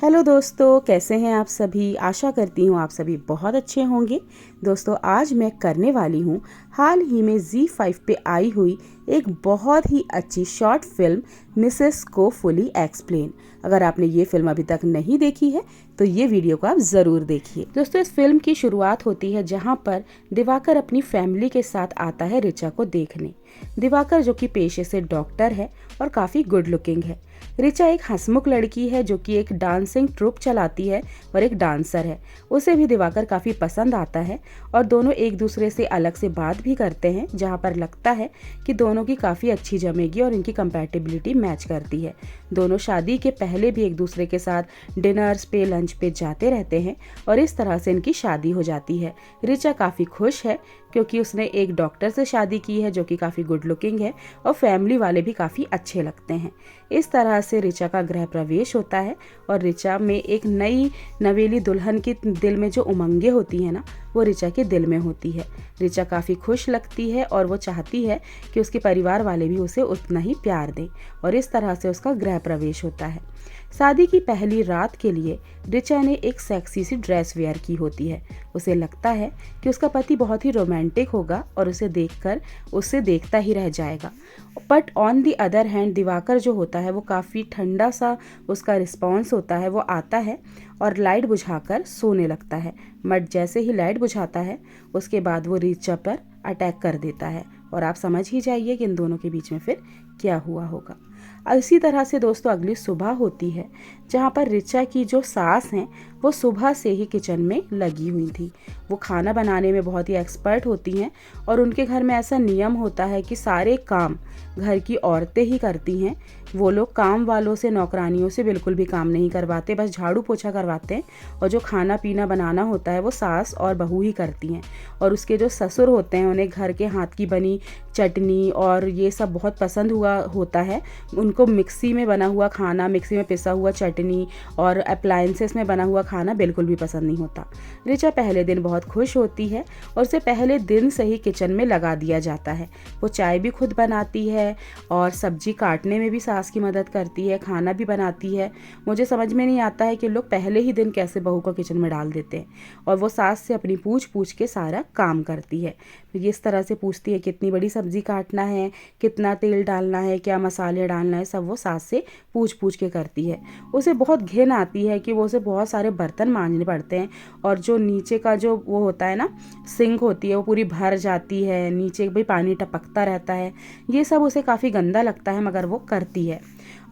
Hello दोस्तों, कैसे हैं आप सभी। आशा करती हूँ आप सभी बहुत अच्छे होंगे। दोस्तों, आज मैं करने वाली हूँ हाल ही में ZEE5 पे आई हुई एक बहुत ही अच्छी शॉर्ट फिल्म मिसेस को फुली एक्सप्लेन। अगर आपने ये फिल्म अभी तक नहीं देखी है तो ये वीडियो को आप ज़रूर देखिए। दोस्तों, इस फिल्म की शुरुआत होती है जहाँ पर दिवाकर अपनी फैमिली के साथ आता है रिचा को देखने। दिवाकर जो कि पेशे से डॉक्टर है और काफ़ी गुड लुकिंग है। रिचा एक हंसमुख लड़की है जो कि एक डांसिंग ट्रुप चलाती है और एक डांसर है। उसे भी दिवाकर काफ़ी पसंद आता है और दोनों एक दूसरे से अलग से बात भी करते हैं, जहाँ पर लगता है कि दोनों की काफ़ी अच्छी जमेगी और इनकी कंपैटिबिलिटी मैच करती है। दोनों शादी के पहले भी एक दूसरे के साथ डिनर्स पे, लंच पे जाते रहते हैं और इस तरह से इनकी शादी हो जाती है। रिचा काफ़ी खुश है क्योंकि उसने एक डॉक्टर से शादी की है जो कि काफ़ी गुड लुकिंग है और फैमिली वाले भी काफ़ी अच्छे लगते हैं। इस तरह से रिचा का गृह प्रवेश होता है और रिचा में एक नई नवेली दुल्हन के दिल में जो उमंगे होती है ना, वो रिचा के दिल में होती है। रिचा काफ़ी खुश लगती है और वो चाहती है कि उसके परिवार वाले भी उसे उतना ही प्यार दें और इस तरह से उसका गृह प्रवेश होता है। शादी की पहली रात के लिए रिचा ने एक सेक्सी सी ड्रेस वेयर की होती है। उसे लगता है कि उसका पति बहुत ही रोमांटिक होगा और उसे देखकर उसे देखता ही रह जाएगा। But on the other hand Diwakar जो होता है वो काफ़ी ठंडा सा उसका रिस्पॉन्स होता है। वो आता है और लाइट बुझाकर सोने लगता है। बट जैसे ही लाइट बुझाता है उसके बाद वो रिचा पर अटैक कर देता है और आप समझ ही जाइए कि इन दोनों के बीच में फिर क्या हुआ होगा। इसी तरह से दोस्तों अगली सुबह होती है जहाँ पर रिचा की जो सास हैं वो सुबह से ही किचन में लगी हुई थी। वो खाना बनाने में बहुत ही एक्सपर्ट होती हैं और उनके घर में ऐसा नियम होता है कि सारे काम घर की औरतें ही करती हैं। वो लोग काम वालों से, नौकरानियों से बिल्कुल भी काम नहीं करवाते, बस झाड़ू पोछा करवाते हैं और जो खाना पीना बनाना होता है वो सास और बहू ही करती हैं। और उसके जो ससुर होते हैं उन्हें घर के हाथ की बनी चटनी और ये सब बहुत पसंद हुआ होता है। उनको मिक्सी में बना हुआ खाना, मिक्सी में पिसा हुआ चटनी और अप्लायंसेस में बना हुआ खाना बिल्कुल भी पसंद नहीं होता। रिचा पहले दिन बहुत खुश होती है और उसे पहले दिन से ही किचन में लगा दिया जाता है। वो चाय भी खुद बनाती है और सब्जी काटने में भी सास की मदद करती है, खाना भी बनाती है। मुझे समझ में नहीं आता है कि लोग पहले ही दिन कैसे बहू को किचन में डाल देते हैं। और वो सास से अपनी पूछ पूछ के सारा काम करती है। इस तरह से पूछती है कितनी बड़ी सब्जी काटना है, कितना तेल डालना है, क्या मसाले डालना है, सब वो सास से पूछ पूछ के करती है। उसे बहुत घिन आती है कि वो उसे बहुत सारे बर्तन मांजने पड़ते हैं और जो नीचे का जो वो होता है ना, सिंक होती है, वो पूरी भर जाती है, नीचे भी पानी टपकता रहता है। ये सब उसे काफ़ी गंदा लगता है मगर वो करती है।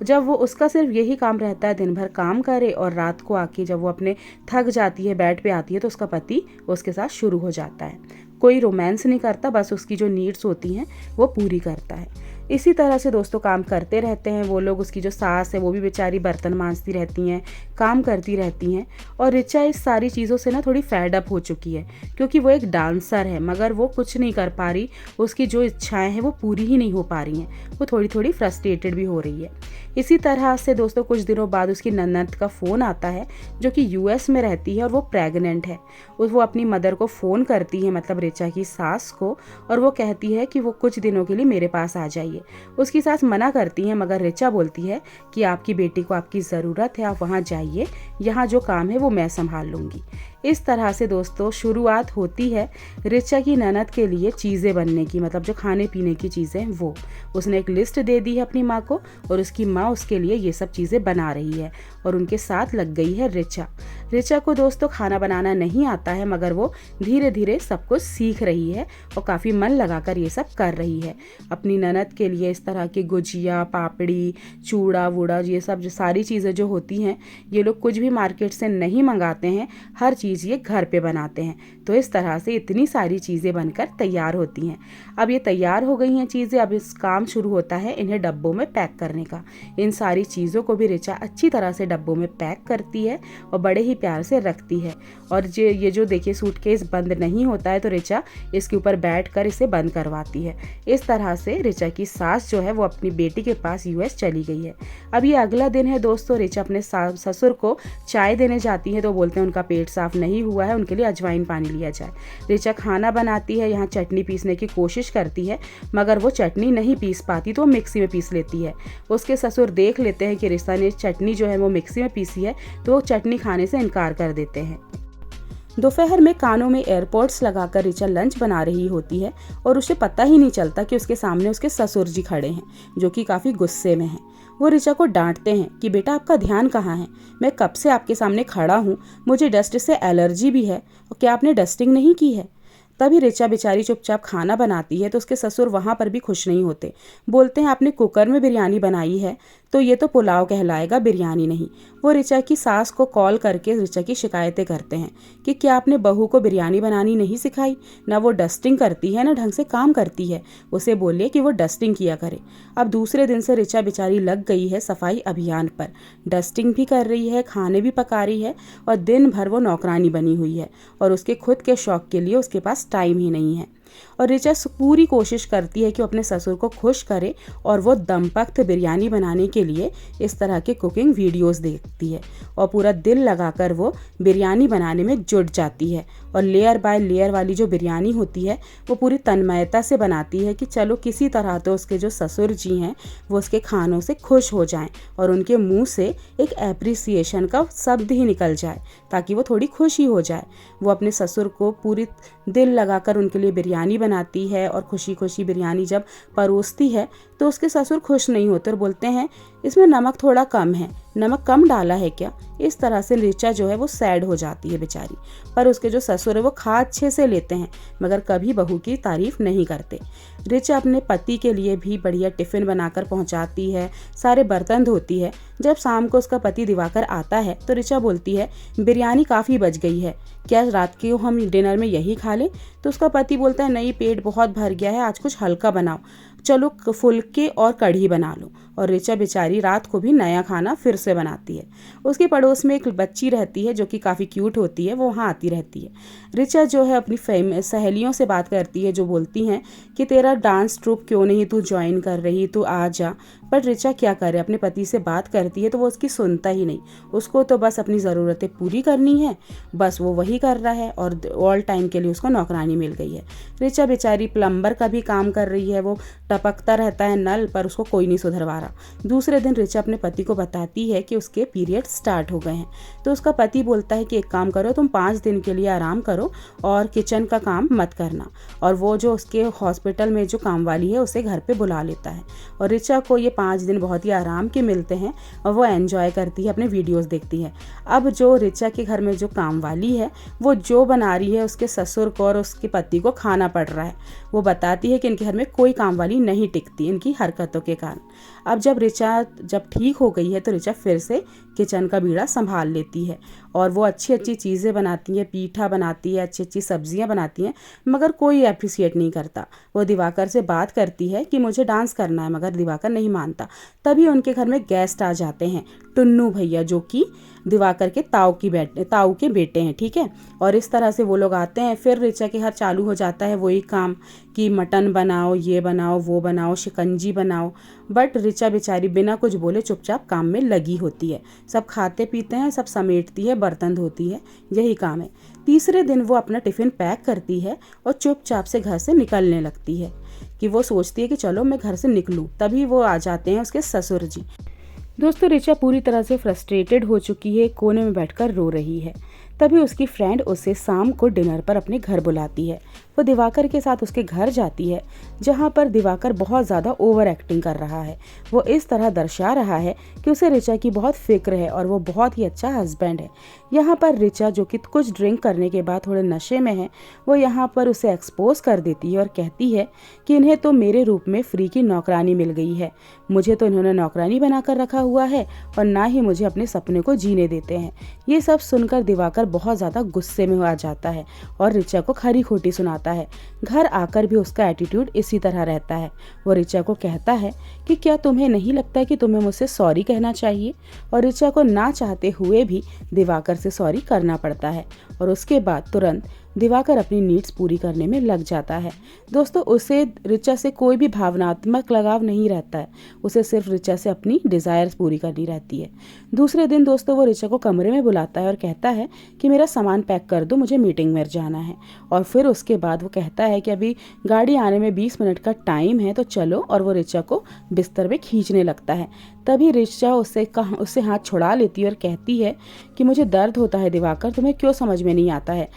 जब वो उसका सिर्फ यही काम रहता है दिन भर काम करे और रात को आके जब वो अपने थक जाती है, बेड पे आती है, तो उसका पति उसके साथ शुरू हो जाता है। कोई रोमांस नहीं करता, बस उसकी जो नीड्स होती हैं वो पूरी करता है। इसी तरह से दोस्तों काम करते रहते हैं वो लोग। उसकी जो सास है वो भी बेचारी बर्तन मांजती रहती हैं, काम करती रहती हैं। और रिचा इस सारी चीज़ों से ना थोड़ी फेड अप हो चुकी है क्योंकि वो एक डांसर है मगर वो कुछ नहीं कर पा रही। उसकी जो इच्छाएं हैं वो पूरी ही नहीं हो पा रही हैं। वो थोड़ी थोड़ी फ्रस्ट्रेटेड भी हो रही है। इसी तरह से दोस्तों कुछ दिनों बाद उसकी ननद का फ़ोन आता है जो कि US में रहती है और वो प्रेग्नेंट है। वो अपनी मदर को फ़ोन करती है, मतलब रिचा की सास को, और वो कहती है कि वो कुछ दिनों के लिए मेरे पास आ जाइए। उसकी सास मना करती है मगर रिचा बोलती है कि आपकी बेटी को आपकी ज़रूरत है, आप वहाँ जाइए, यहाँ जो काम है वो मैं संभाल लूँगी। इस तरह से दोस्तों शुरुआत होती है रिचा की ननद के लिए चीज़ें बनने की, मतलब जो खाने पीने की चीज़ें वो उसने एक लिस्ट दे दी है अपनी माँ को और उसकी माँ उसके लिए ये सब चीज़ें बना रही है और उनके साथ लग गई है रिचा। रिचा को दोस्तों खाना बनाना नहीं आता है मगर वो धीरे धीरे सब कुछ सीख रही है और काफ़ी मन लगाकर ये सब कर रही है। अपनी ननद के लिए इस तरह की गुजिया, पापड़ी, चूड़ा वूड़ा, ये सब जो सारी चीज़ें जो होती हैं ये लोग कुछ भी मार्केट से नहीं मंगाते हैं, हर चीज़ ये घर पे बनाते हैं। तो इस तरह से इतनी सारी चीज़ें बनकर तैयार होती हैं। अब ये तैयार हो गई हैं चीज़ें, अब इस काम शुरू होता है इन्हें डब्बों में पैक करने का। इन सारी चीज़ों को भी रिचा अच्छी तरह से डब्बों में पैक करती है और बड़े ही प्यार से रखती है। और ये जो देखिए सूटकेस बंद नहीं होता है तो रिचा इसके ऊपर बैठ कर इसे बंद करवाती है। इस तरह से रिचा की सास जो है वो अपनी बेटी के पास US चली गई है। अब ये अगला दिन है दोस्तों। रिचा अपने ससुर को चाय देने जाती है तो बोलते हैं उनका पेट साफ नहीं हुआ है उनके लिए अजवाइन पानी लिया जाए। ऋचा खाना बनाती है, यहाँ चटनी पीसने की कोशिश करती है मगर वो चटनी नहीं पीस पाती तो वो मिक्सी में पीस लेती है। उसके ससुर देख लेते हैं कि ऋचा ने चटनी जो है वो मिक्सी में पीसी है तो वो चटनी खाने से इनकार कर देते हैं। दोपहर में कानों में एयरपोर्ट्स लगाकर ऋचा लंच बना रही होती है और उसे पता ही नहीं चलता कि उसके सामने उसके ससुर जी खड़े हैं जो कि काफ़ी गुस्से में हैं। वो ऋचा को डांटते हैं कि बेटा आपका ध्यान कहाँ है, मैं कब से आपके सामने खड़ा हूँ, मुझे डस्ट से एलर्जी भी है और क्या आपने डस्टिंग नहीं की है। तभी ऋचा बेचारी चुपचाप खाना बनाती है तो उसके ससुर वहाँ पर भी खुश नहीं होते। बोलते हैं आपने कुकर में बिरयानी बनाई है तो ये तो पुलाव कहलाएगा, बिरयानी नहीं। वो ऋचा की सास को कॉल करके ऋचा की शिकायतें करते हैं कि क्या आपने बहू को बिरयानी बनानी नहीं सिखाई, ना वो डस्टिंग करती है ना ढंग से काम करती है, उसे बोलिए कि वो डस्टिंग किया करे। अब दूसरे दिन से ऋचा बेचारी लग गई है सफाई अभियान पर, डस्टिंग भी कर रही है, खाने भी पका रही है और दिन भर वो नौकरानी बनी हुई है और उसके खुद के शौक के लिए उसके पास टाइम ही नहीं है। और ऋचा पूरी कोशिश करती है कि वो अपने ससुर को खुश करे और वो दमपख्त बिरयानी बनाने के लिए इस तरह के कुकिंग वीडियोस देखती है और पूरा दिल लगाकर वो बिरयानी बनाने में जुट जाती है और लेयर बाय लेयर वाली जो बिरयानी होती है वो पूरी तन्मयता से बनाती है कि चलो किसी तरह तो उसके जो ससुर जी हैं वो उसके खानों से खुश हो जाएं और उनके मुंह से एक एप्रिसिएशन का शब्द ही निकल जाए ताकि वो थोड़ी खुशी हो जाए। वो अपने ससुर को पूरी दिल लगाकर उनके लिए बिरयानी बनाती है और खुशी खुशी बिरयानी जब परोसती है तो उसके ससुर खुश नहीं होते और बोलते हैं इसमें नमक थोड़ा कम है, नमक कम डाला है क्या। इस तरह से ऋचा जो है वो सैड हो जाती है बेचारी। पर उसके जो ससुर है वो खा अच्छे से लेते हैं मगर कभी बहू की तारीफ नहीं करते। ऋचा अपने पति के लिए भी बढ़िया टिफ़िन बनाकर पहुंचाती है, सारे बर्तन धोती है। जब शाम को उसका पति दिवाकर आता है तो ऋचा बोलती है बिरयानी काफ़ी बच गई है, क्या रात के हम डिनर में यही खा लें। तो उसका पति बोलता है नहीं, पेट बहुत भर गया है, आज कुछ हल्का बनाओ, चलो फुलके और कढ़ी बना लो। और ऋचा बेचारी रात को भी नया खाना फिर से बनाती है। उसके पड़ोस में एक बच्ची रहती है जो कि काफ़ी क्यूट होती है, वो वहाँ आती रहती है। ऋचा जो है अपनी सहेलियों से बात करती है जो बोलती हैं कि तेरा डांस ट्रूप क्यों नहीं तू ज्वाइन कर रही, तू आ जा। बट ऋचा क्या करे, अपने पति से बात करती है तो वो उसकी सुनता ही नहीं, उसको तो बस अपनी ज़रूरतें पूरी करनी है, बस वो वही कर रहा है और ऑल टाइम के लिए उसको नौकरानी मिल गई है। ऋचा बेचारी प्लम्बर का भी काम कर रही है, वो टपकता रहता है नल पर उसको कोई नहीं सुधरवा रहा। दूसरे दिन ऋचा अपने पति को बताती है कि उसके पीरियड स्टार्ट हो गए हैं तो उसका पति बोलता है कि एक काम करो, तुम 5 दिन के लिए आराम करो और किचन का काम मत करना। और वो जो उसके हॉस्पिटल में जो काम वाली है उसे घर पे बुला लेता है और ऋचा को ये 5 दिन बहुत ही आराम के मिलते हैं और वो एंजॉय करती है, अपने वीडियोस देखती है। अब जो ऋचा के घर में जो काम वाली है वो जो बना रही है उसके ससुर को और उसके पति को खाना पड़ रहा है। वो बताती है कि इनके घर में कोई काम वाली नहीं टिकती इनकी हरकतों के कारण। अब जब ऋचा ठीक हो गई है तो ऋचा फिर से किचन का बीड़ा संभाल लेती है और वो अच्छी अच्छी चीज़ें बनाती है, पीठा बनाती है, अच्छी अच्छी सब्जियां बनाती हैं मगर कोई अप्रिशिएट नहीं करता। वो दिवाकर से बात करती है कि मुझे डांस करना है मगर दिवाकर नहीं मानता। तभी उनके घर में गेस्ट आ जाते हैं, टुन्नू भैया जो कि दिवाकर के ताऊ के बेटे हैं, ठीक है। और इस तरह से वो लोग आते हैं। फिर ऋचा के घर चालू हो जाता है वही काम कि मटन बनाओ, ये बनाओ, वो बनाओ, शिकंजी बनाओ। बट ऋचा बेचारी बिना कुछ बोले चुपचाप काम में लगी होती है। सब खाते पीते हैं, सब समेटती है, बर्तन धोती है, यही काम है। तीसरे दिन वो अपना टिफ़िन पैक करती है और चुपचाप से घर से निकलने लगती है कि वो सोचती है कि चलो मैं घर से निकलूं। तभी वो आ जाते हैं उसके ससुर जी। दोस्तों ऋचा पूरी तरह से फ्रस्ट्रेटेड हो चुकी है, कोने में बैठकर रो रही है। तभी उसकी फ्रेंड उसे शाम को डिनर पर अपने घर बुलाती है। वो दिवाकर के साथ उसके घर जाती है जहाँ पर दिवाकर बहुत ज़्यादा ओवर एक्टिंग कर रहा है। वो इस तरह दर्शा रहा है कि उसे ऋचा की बहुत फिक्र है और वो बहुत ही अच्छा हस्बैंड है। यहाँ पर ऋचा जो कि कुछ ड्रिंक करने के बाद थोड़े नशे में है, वो यहाँ पर उसे एक्सपोज कर देती है और कहती है कि इन्हें तो मेरे रूप में फ्री की नौकरानी मिल गई है, मुझे तो इन्होंने नौकरानी बनाकर रखा हुआ है और ना ही मुझे अपने सपने को जीने देते हैं। ये सब सुनकर दिवाकर बहुत ज़्यादा गुस्से में आ जाता है और ऋचा को खरी खोटी सुनाता है। घर आकर भी उसका एटीट्यूड इसी तरह रहता है। वो ऋचा को कहता है कि क्या तुम्हें नहीं लगता कि तुम्हें मुझसे सॉरी कहना चाहिए। और ऋचा को ना चाहते हुए भी दिवाकर से सॉरी करना पड़ता है और उसके बाद तुरंत दिवाकर अपनी नीड्स पूरी करने में लग जाता है। दोस्तों उसे ऋचा से कोई भी भावनात्मक लगाव नहीं रहता है, उसे सिर्फ ऋचा से अपनी डिज़ायर्स पूरी करनी रहती है। दूसरे दिन दोस्तों वो ऋचा को कमरे में बुलाता है और कहता है कि मेरा सामान पैक कर दो, मुझे मीटिंग में जाना है। और फिर उसके बाद वो कहता है कि अभी गाड़ी आने में 20 मिनट का टाइम है तो चलो, और वो ऋचा को बिस्तर में खींचने लगता है। तभी ऋचा उससे हाथ छुड़ा लेती है और कहती है कि मुझे दर्द होता है दिवाकर, तुम्हें क्यों समझ में नहीं आता है,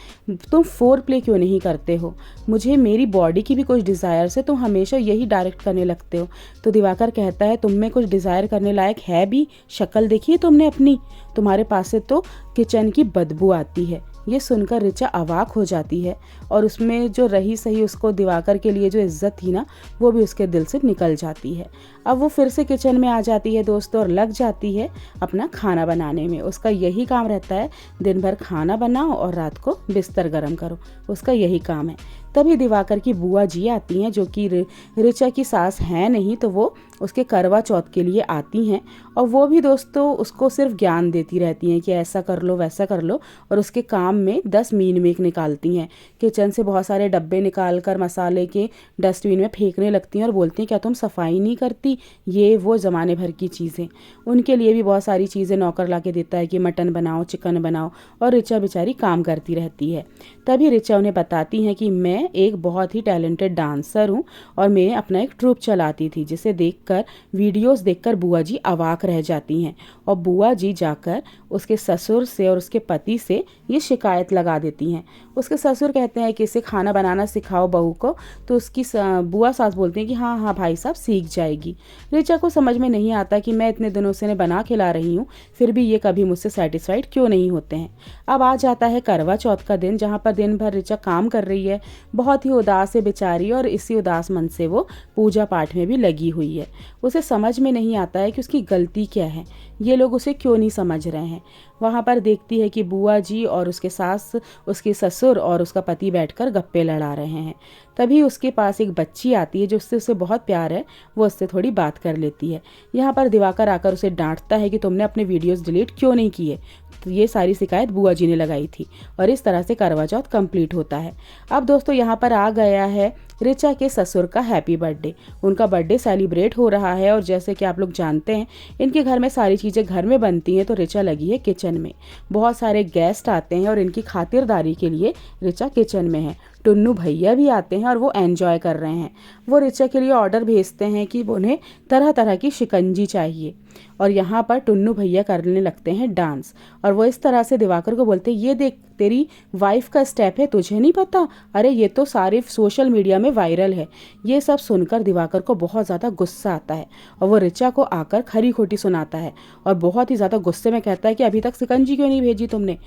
तुम फोर प्ले क्यों नहीं करते हो, मुझे मेरी बॉडी की भी कुछ डिज़ायर्स है, तुम हमेशा यही डायरेक्ट करने लगते हो। तो दिवाकर कहता है तुम में कुछ डिज़ायर करने लायक है भी, शक्ल देखी है तुमने अपनी, तुम्हारे पास से तो किचन की बदबू आती है। ये सुनकर ऋचा अवाक हो जाती है और उसमें जो रही सही उसको दिवाकर के लिए जो इज्जत थी ना, वो भी उसके दिल से निकल जाती है। अब वो फिर से किचन में आ जाती है दोस्तों और लग जाती है अपना खाना बनाने में। उसका यही काम रहता है, दिन भर खाना बनाओ और रात को बिस्तर गर्म करो, उसका यही काम है। तभी दिवाकर की बुआ जी आती हैं, जो कि ऋचा की सास है नहीं, तो वो उसके करवा चौथ के लिए आती हैं और वो भी दोस्तों उसको सिर्फ ज्ञान देती रहती हैं कि ऐसा कर लो वैसा कर लो, और उसके काम में 10 मीन मेक निकालती हैं। किचन से बहुत सारे डब्बे निकाल कर मसाले के डस्टबिन में फेंकने लगती हैं और बोलती हैं क्या तुम सफाई नहीं करती, ये वो ज़माने भर की चीज़ें। उनके लिए भी बहुत सारी चीज़ें नौकर ला के देता है कि मटन बनाओ, चिकन बनाओ, और ऋचा बेचारी काम करती रहती है। तभी ऋचा उन्हें बताती हैं कि मैं एक बहुत ही टैलेंटेड डांसर हूँ और मैं अपना एक ट्रूप चलाती थी, जिसे देखकर वीडियोस देखकर बुआ जी अवाक रह जाती हैं और बुआ जी जाकर उसके ससुर से और उसके पति से ये शिकायत लगा देती हैं। उसके ससुर कहते हैं कि इसे खाना बनाना सिखाओ बहू को, तो उसकी बुआ सास बोलती हैं कि हाँ हाँ भाई साहब सीख जाएगी। ऋचा को समझ में नहीं आता कि मैं इतने दिनों से बना खिला रही हूँ, फिर भी ये कभी मुझसे सेटिस्फाइड क्यों नहीं होते हैं। अब आ जाता है करवा चौथ का दिन, जहाँ पर दिन भर ऋचा काम कर रही है, बहुत ही उदास है बेचारी, और इसी उदास मन से वो पूजा पाठ में भी लगी हुई है। उसे समझ में नहीं आता है कि उसकी गलती क्या है, ये लोग उसे क्यों नहीं समझ रहे हैं। वहाँ पर देखती है कि बुआ जी और उसके सास, उसके ससुर और उसका पति बैठकर गप्पे लड़ा रहे हैं। तभी उसके पास एक बच्ची आती है जो उससे बहुत प्यार है, वो उससे थोड़ी बात कर लेती है। यहाँ पर दिवाकर आकर उसे डांटता है कि तुमने अपने वीडियोस डिलीट क्यों नहीं किए, तो ये सारी शिकायत बुआ जी ने लगाई थी। और इस तरह से करवा चौथ कंप्लीट होता है। अब दोस्तों यहाँ पर आ गया है ऋचा के ससुर का हैप्पी बर्थडे। उनका बर्थडे सेलिब्रेट हो रहा है और जैसे कि आप लोग जानते हैं इनके घर में सारी चीज़ें घर में बनती हैं, तो ऋचा लगी है किचन में। बहुत सारे गेस्ट आते हैं और इनकी खातिरदारी के लिए ऋचा किचन में है। टुन्नू भैया भी आते हैं और वो एंजॉय कर रहे हैं। वो ऋचा के लिए ऑर्डर भेजते हैं कि उन्हें तरह तरह की शिकंजी चाहिए, और यहाँ पर टुन्नू भैया करने लगते हैं डांस। और वो इस तरह से दिवाकर को बोलते हैं ये देख तेरी वाइफ का स्टेप है, तुझे नहीं पता, अरे ये तो सारे सोशल मीडिया में वायरल है। ये सब सुनकर दिवाकर को बहुत ज़्यादा गुस्सा आता है और वो ऋचा को आकर खरी खोटी सुनाता है और बहुत ही ज़्यादा गुस्से में कहता है कि अभी तक शिकंजी क्यों नहीं भेजी तुमने।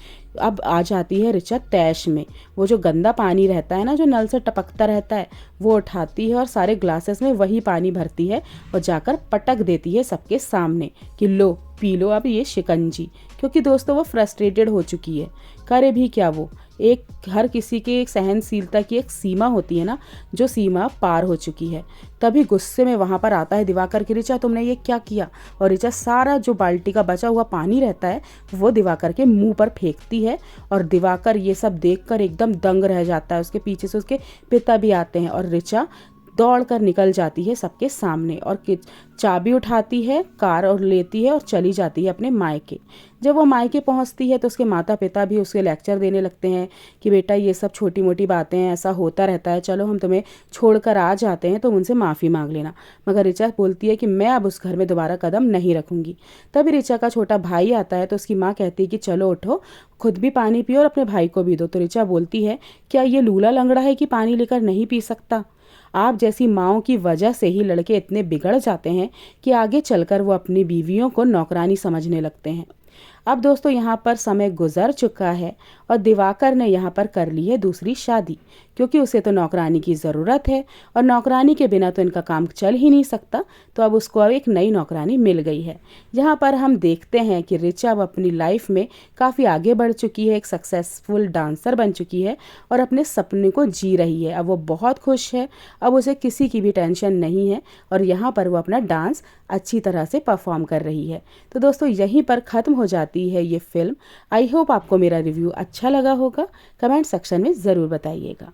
अब आ जाती है ऋचा तैश में, वो जो गंदा पानी रहता है ना, जो नल से टपकता रहता है, वो उठाती है और सारे ग्लासेस में वही पानी भरती है और जाकर पटक देती है सबके सामने कि लो पी लो अब ये शिकंजी। क्योंकि दोस्तों वो फ्रस्ट्रेटेड हो चुकी है, करे भी क्या वो, एक हर किसी के एक सहनशीलता की एक सीमा होती है ना, जो सीमा पार हो चुकी है। तभी गुस्से में वहाँ पर आता है दिवाकर कि ऋचा तुमने ये क्या किया, और ऋचा सारा जो बाल्टी का बचा हुआ पानी रहता है वो दिवाकर के मुंह पर फेंकती है। और दिवाकर ये सब देखकर एकदम दंग रह जाता है। उसके पीछे से उसके पिता भी आते हैं और ऋचा दौड़कर निकल जाती है सबके सामने और चाबी उठाती है कार और लेती है और चली जाती है अपने मायके। जब वो मायके पहुंचती है तो उसके माता पिता भी उसके लेक्चर देने लगते हैं कि बेटा ये सब छोटी मोटी बातें हैं, ऐसा होता रहता है, चलो हम तुम्हें छोड़कर आ जाते हैं, तुम उनसे माफ़ी मांग लेना। मगर ऋचा बोलती है कि मैं अब उस घर में दोबारा कदम नहीं रखूंगी। तभी ऋचा का छोटा भाई आता है तो उसकी माँ कहती है कि चलो उठो, खुद भी पानी पियो और अपने भाई को भी दो। तो ऋचा बोलती है क्या ये लूला लंगड़ा है कि पानी लेकर नहीं पी सकता। आप जैसी माओं की वजह से ही लड़के इतने बिगड़ जाते हैं कि आगे चलकर वो अपनी बीवियों को नौकरानी समझने लगते हैं। अब दोस्तों यहाँ पर समय गुजर चुका है और दिवाकर ने यहाँ पर कर ली है दूसरी शादी, क्योंकि उसे तो नौकरानी की ज़रूरत है और नौकरानी के बिना तो इनका काम चल ही नहीं सकता। तो अब उसको अब एक नई नौकरानी मिल गई है। यहाँ पर हम देखते हैं कि ऋचा अब अपनी लाइफ में काफ़ी आगे बढ़ चुकी है, एक सक्सेसफुल डांसर बन चुकी है और अपने सपने को जी रही है। अब वो बहुत खुश है, अब उसे किसी की भी टेंशन नहीं है और यहाँ पर वो अपना डांस अच्छी तरह से परफॉर्म कर रही है। तो दोस्तों यहीं पर ख़त्म हो जाती जाती है ये फिल्म। आई होप आपको मेरा रिव्यू अच्छा लगा होगा। कमेंट सेक्शन में ज़रूर बताइएगा।